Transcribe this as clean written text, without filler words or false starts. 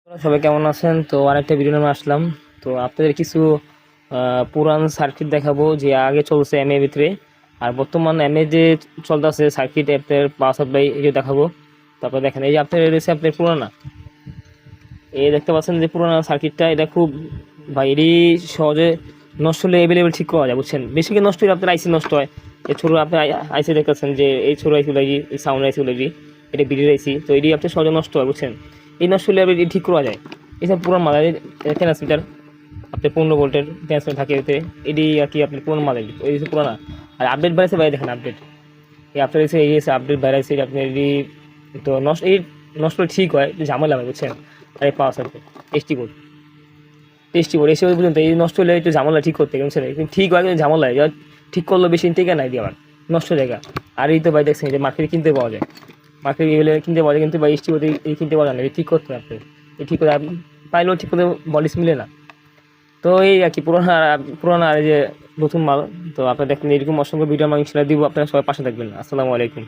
সবাই কেমন আছেন? তো আরেকটা ভিডিও নিয়ে আসলাম। তো আপনাদের কিছু পুরান সার্কিট দেখাবো যে আগে চলছে এমএ ভিতরে, আর বর্তমান এমএ যে চলতেছে সার্কিট আপনার পাওয়ার সাপ্লাই এই যে দেখাবো। তারপর দেখেন এই যে আপনার রয়েছে আপনার পুরানা, এই দেখতে পাচ্ছেন যে পুরানা সার্কিটটা, এটা খুব ভাই এটি সহজে নষ্ট হলে অ্যাভেলেবেল ঠিক করা যায়, বুঝছেন। বেশি কি নষ্ট হলে আপনার আইসি নষ্ট হয়। এই ছোটো আপনি আইসি দেখতেছেন যে এই ছোটো আইসি লাগি, এই সাউন্ড আইসি লাগি, এটা বিডির আইসি, তো এটি আপনি সহজে নষ্ট হয়, বুঝছেন। এই নষ্ট হলে আপনি ঠিক করা যায়। এছাড়া পুরান মাল ট্রান্সমিটার আপনার 15 ভোল্টের ট্রান্সমিটার থাকে এতে, এটি আর কি আপনার পুরান মাল এই পুরানা। আর আপডেট বেড়েছে ভাই, দেখেন আপডেট এই আপনার এসে এই এসে আপডেট বেড়াইছে আপনার এটি। তো নষ্ট এই নষ্ট হলে ঠিক হয়, ঝামেলা হয়, বুঝছেন। আর এই পাওয়ার সাপ্লাই টেস্টি বোর্ড এসে পর্যন্ত এই নষ্ট হলে একটু ঝামেলা ঠিক করতে গেছে, কিন্তু ঠিক হয়, কিন্তু ঝামেলা হয় ঠিক করলে বেশি টিকে নাই দিয়ে আবার নষ্ট জায়গা। আর এই তো ভাই দেখছেন যে মার্কেটে কিনতে পাওয়া যায়, মার্কেটে এগুলো কিনতে পাওয়া যায়, কিন্তু ভাই টেস্টি বোর্ড এই কিনতে পাওয়া যায় না, ঠিক করতে হবে। এই ঠিক করে পাইলেও ঠিক করে বলিস মিলে না। তো এই আর কি পুরোনো আর এই যে নতুন মাল। তো আপনারা দেখেন এরকম অসংখ্য ভিডিও আমি ইনশাআল্লাহ দিব, আপনারা সবাই পাশে থাকবেন। আসসালামু আলাইকুম।